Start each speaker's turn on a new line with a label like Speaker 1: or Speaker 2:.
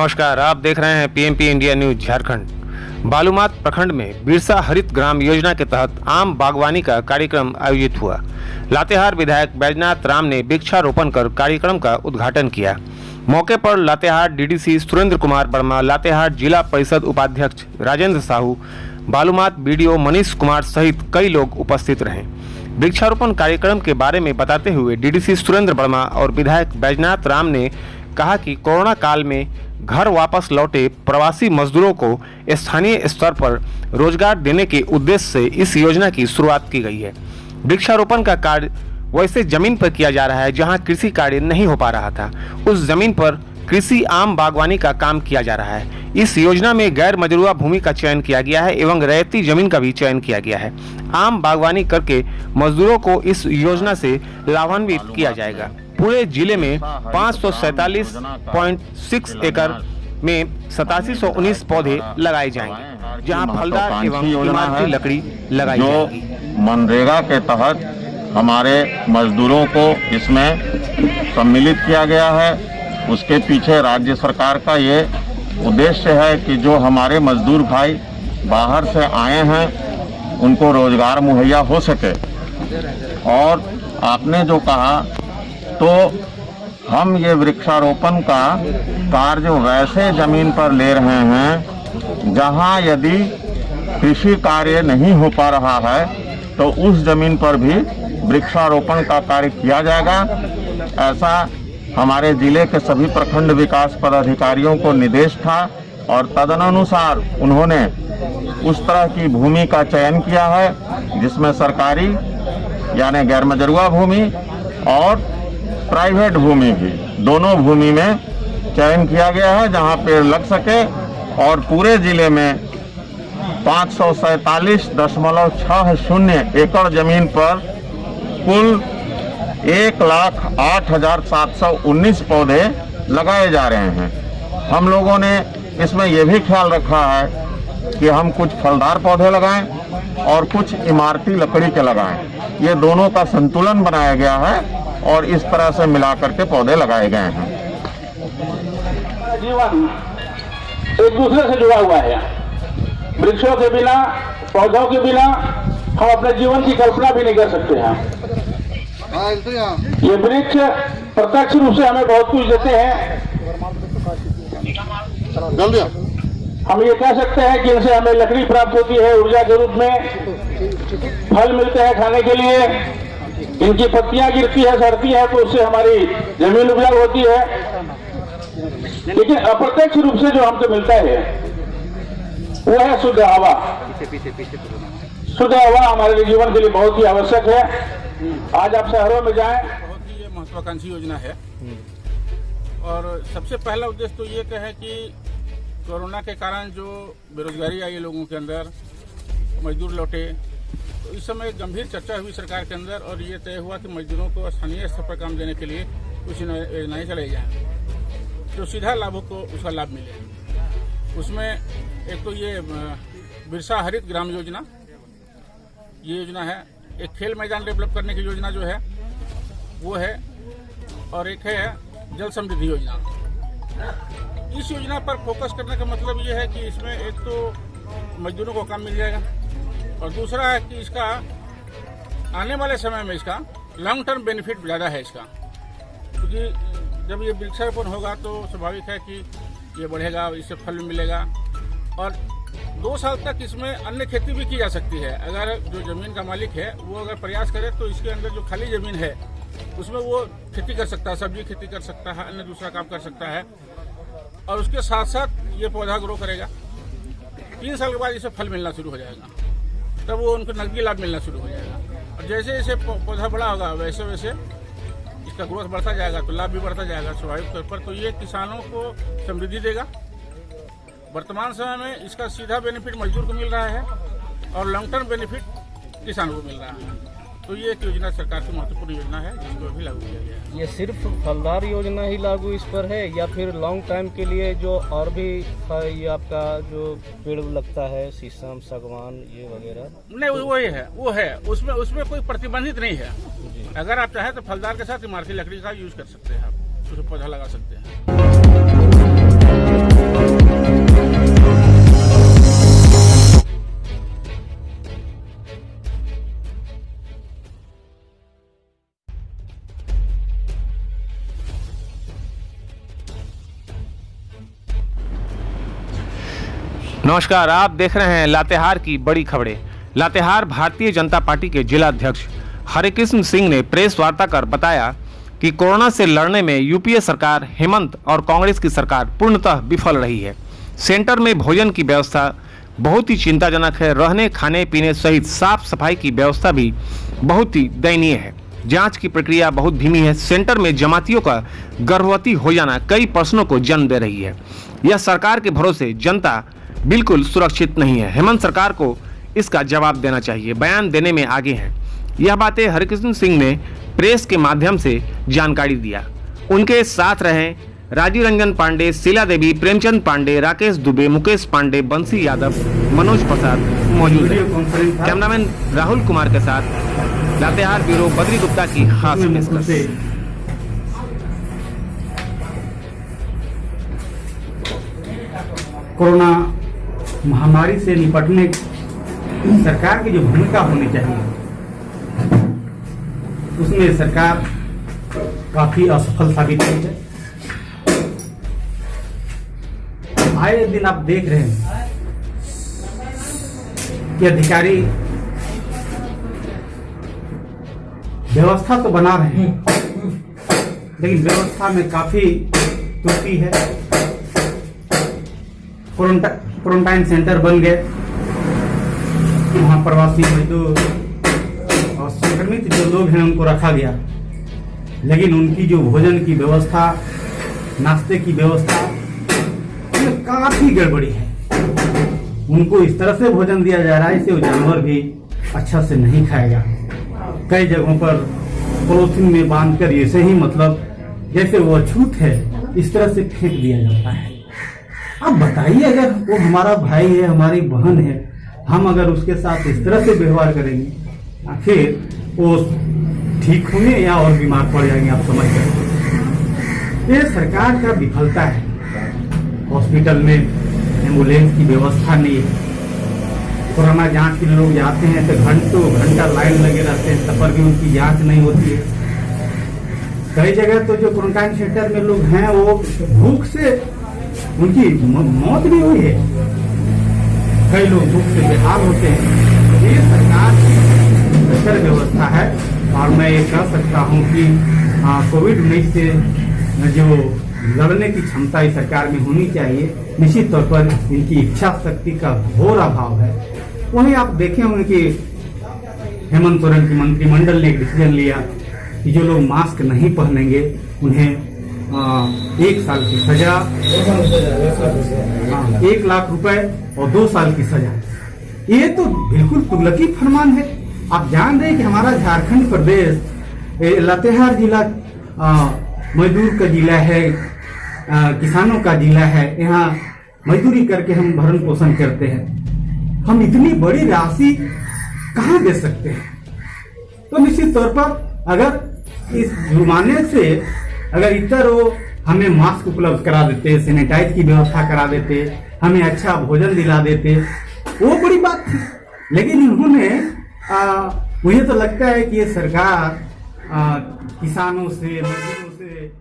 Speaker 1: नमस्कार, आप देख रहे हैं PMP India news Jharkhand. Balumath प्रखंड में बिरसा हरित ग्राम योजना के तहत आम बागवानी का कार्यक्रम आयोजित हुआ। लातेहार विधायक बैजनाथ राम ने वृक्षारोपण कर कार्यक्रम का उद्घाटन किया। मौके पर लातेहार डीडीसी सुरेंद्र कुमार वर्मा, लातेहार जिला परिषद उपाध्यक्ष राजेंद्र साहू, बालूमाथ बीडीओ मनीष कुमार सहित कई लोग उपस्थित रहे। वृक्षारोपण कार्यक्रम के बारे में बताते हुए डीडीसी सुरेंद्र वर्मा और विधायक बैजनाथ राम ने कहा कि कोरोना काल में घर वापस लौटे प्रवासी मजदूरों को स्थानीय स्तर पर रोजगार देने के उद्देश्य से इस योजना की शुरुआत की गई है। वृक्षारोपण का कार्य वैसे जमीन पर किया जा रहा है जहां कृषि कार्य नहीं हो पा रहा था, उस जमीन पर कृषि आम बागवानी का काम किया जा रहा है। इस योजना में गैर मजरूआ भूमि का चयन किया गया है एवं रैयती जमीन का भी चयन किया गया है। आम बागवानी करके मजदूरों को इस योजना से लाभान्वित किया जाएगा। पूरे जिले में 547.6 एकड़ में 8719 पौधे लगाए जाएंगे, जहां फलदार एवं इमारती लकड़ी लगाई जाएगी।
Speaker 2: मनरेगा के तहत हमारे मजदूरों को इसमें सम्मिलित किया गया है। उसके पीछे राज्य सरकार का ये उद्देश्य है कि जो हमारे मजदूर भाई बाहर से आए हैं उनको रोजगार मुहैया हो सके। और आपने जो कहा, तो हम ये वृक्षारोपण का कार्य वैसे जमीन पर ले रहे हैं जहां यदि कृषि कार्य नहीं हो पा रहा है तो उस जमीन पर भी वृक्षारोपण का कार्य किया जाएगा। ऐसा हमारे जिले के सभी प्रखंड विकास पदाधिकारियों को निर्देश था और तदनुसार उन्होंने उस तरह की भूमि का चयन किया है जिसमें सरकारी यानी गैर मजरूआ भूमि और प्राइवेट भूमि भी, दोनों भूमि में चयन किया गया है जहां पेड़ लग सके। और पूरे जिले में 547.60 एकड़ जमीन पर कुल 1,08,719 पौधे लगाए जा रहे हैं। हम लोगों ने इसमें यह भी ख्याल रखा है कि हम कुछ फलदार पौधे लगाएं और कुछ इमारती लकड़ी के लगाएं। ये दोनों का संतुलन बनाया गया है और इस तरह से मिलाकर के पौधे लगाए गए हैं।
Speaker 3: जीवन एक दूसरे से जुड़ा हुआ है। वृक्षों के बिना, पौधों के बिना हम अपने जीवन की कल्पना भी नहीं कर सकते हैं। ये वृक्ष प्रत्यक्ष रूप से हमें बहुत कुछ देते हैं। हम ये कह सकते हैं कि इनसे हमें लकड़ी प्राप्त होती है ऊर्जा के रूप में, फल मिलते हैं खाने के लिए, इनकी पत्तियां गिरती है, सड़ती है तो उससे हमारी जमीन उपजाऊ होती है। लेकिन अप्रत्यक्ष रूप से जो हमको मिलता है वो है शुद्ध हवा। शुद्ध हवा हमारे लिए जीवन के लिए बहुत ही आवश्यक है। आज आप शहरों में जाएं,
Speaker 4: बहुत ही ये महत्वाकांक्षी योजना है और सबसे पहला उद्देश्य तो ये है कि कोरोना के कारण जो बेरोजगारी आई है लोगों के अंदर, मजदूर लौटे, तो इस समय गंभीर चर्चा हुई सरकार के अंदर और ये तय हुआ कि मजदूरों को स्थानीय स्तर पर काम देने के लिए कुछ योजनाएं चलाई जाएं जो सीधा लाभों को उसका लाभ मिले। उसमें एक तो ये बिरसा हरित ग्राम योजना, ये योजना है। एक खेल मैदान डेवलप करने की योजना जो है वो है, और एक है जल समृद्धि योजना। इस योजना पर फोकस करने का मतलब ये है कि इसमें एक तो मजदूरों को काम मिल जाएगा और दूसरा है कि इसका आने वाले समय में इसका लॉन्ग टर्म बेनिफिट ज़्यादा है इसका, क्योंकि जब ये वृक्षारोपण होगा तो स्वाभाविक है कि ये बढ़ेगा, इससे फल मिलेगा और 2 साल तक इसमें अन्य खेती भी की जा सकती है। अगर जो ज़मीन का मालिक है वो अगर प्रयास करे तो इसके अंदर जो खाली ज़मीन है उसमें वो खेती कर सकता है, सब्जी खेती कर सकता है, अन्य दूसरा काम कर सकता है और उसके साथ साथ ये पौधा ग्रो करेगा। 3 साल के बाद इसे फल मिलना शुरू हो जाएगा, तब वो उनको नकदी लाभ मिलना शुरू हो जाएगा और जैसे जैसे पौधा बड़ा होगा वैसे वैसे इसका ग्रोथ बढ़ता जाएगा तो लाभ भी बढ़ता जाएगा स्वाभाविक तौर पर। तो ये किसानों को समृद्धि देगा। वर्तमान समय में इसका सीधा बेनिफिट मजदूर को मिल रहा है और लॉन्ग टर्म बेनिफिट किसानों को मिल रहा है। तो ये एक योजना सरकार की महत्वपूर्ण योजना है जिसको अभी लागू किया गया है।
Speaker 5: ये सिर्फ फलदार योजना ही लागू इस पर है या फिर लॉन्ग टाइम के लिए जो और भी ये आपका जो पेड़ लगता है, शीशम, सागवान, ये वगैरह?
Speaker 4: नहीं, वो है उसमें कोई प्रतिबंधित नहीं है। अगर आप चाहें तो फलदार के साथ इमारती लकड़ी का यूज कर सकते हैं, आप उसमें पौधा लगा सकते हैं।
Speaker 1: नमस्कार, आप देख रहे हैं लातेहार की बड़ी खबरें। लातेहार भारतीय जनता पार्टी के जिला अध्यक्ष हरिकृष्ण सिंह ने प्रेस वार्ता कर बताया कि कोरोना से लड़ने में यूपीए सरकार, हेमंत और कांग्रेस की सरकार पूर्णतः विफल रही है। सेंटर में भोजन की व्यवस्था बहुत ही चिंताजनक है। रहने, खाने पीने सहित साफ सफाई की व्यवस्था भी बहुत ही दयनीय है। जांच की प्रक्रिया बहुत धीमी है। सेंटर में जमातियों का गर्भवती हो जाना कई प्रश्नों को जन्म दे रही है। यह सरकार के भरोसे जनता बिल्कुल सुरक्षित नहीं है। हेमंत सरकार को इसका जवाब देना चाहिए, बयान देने में आगे हैं। यह बातें हरिकृष्ण सिंह ने प्रेस के माध्यम से जानकारी दिया। उनके साथ रहे राजीव रंजन पांडे, शीला देवी, प्रेमचंद पांडे, राकेश दुबे, मुकेश पांडे, बंसी यादव, मनोज प्रसाद मौजूद हैं। कैमरामैन राहुल कुमार के साथ लातेहार ब्यूरो बद्री गुप्ता की खास पेशकश।
Speaker 6: कोरोना महामारी से निपटने सरकार की जो भूमिका होनी चाहिए उसमें सरकार काफी असफल साबित हुई है। आए दिन आप देख रहे हैं कि अधिकारी व्यवस्था तो बना रहे हैं, लेकिन व्यवस्था में काफी त्रुटि है। क्वारंटाइन सेंटर बन गए, वहाँ प्रवासी मजदूर और संक्रमित जो लोग हैं उनको रखा गया, लेकिन उनकी जो भोजन की व्यवस्था, नाश्ते की व्यवस्था उसमें काफी गड़बड़ी है। उनको इस तरह से भोजन दिया जा रहा है इससे वो जानवर भी अच्छा से नहीं खाएगा। कई जगहों पर पॉलिथीन में बांधकर ऐसे ही, मतलब जैसे वो अछूत है इस तरह से फेंक दिया जाता है। अब बताइए, अगर वो हमारा भाई है, हमारी बहन है, हम अगर उसके साथ इस तरह से व्यवहार करेंगे फिर वो ठीक होंगे या और बीमार पड़ जाएंगे, आप समझ सकते। ये सरकार का विफलता है। हॉस्पिटल में एम्बुलेंस की व्यवस्था नहीं है। कोरोना जांच के लिए लोग जाते हैं तो घंटा लाइन लगे रहते हैं, तब पर भी उनकी जांच नहीं होती है। कई जगह तो जो क्वारंटाइन सेंटर में लोग हैं वो भूख से उनकी मौत भी हुई है। कई लोग भूख से बेहाल होते हैं। ये सरकार की बेहतर व्यवस्था है और मैं ये कह सकता हूँ कि कोविड-19 से जो लड़ने की क्षमता इस सरकार में होनी चाहिए। निश्चित तौर पर इनकी इच्छा शक्ति का घोर अभाव है। वहीं आप देखे होंगे कि हेमंत सोरेन की मंत्रिमंडल ने एक डिसीजन लिया कि जो लोग मास्क नहीं पहनेंगे उन्हें 1 साल की सजा, 1 लाख रुपए और 2 साल की सजा। ये तो बिल्कुल तुगलकी फरमान है। आप जान रहे हैं कि हमारा झारखंड प्रदेश लातेहार जिला मजदूर का जिला है, किसानों का जिला है। यहाँ मजदूरी करके हम भरण पोषण करते हैं। हम इतनी बड़ी राशि कहाँ दे सकते हैं? तो निश्चित तौर पर अगर इस जुर्माने से अगर इतर वो हमें मास्क उपलब्ध करा देते, सैनिटाइज की व्यवस्था करा देते, हमें अच्छा भोजन दिला देते, वो बड़ी बात थी। लेकिन इन्होंने मुझे तो लगता है कि ये सरकार किसानों से, मजदूरों से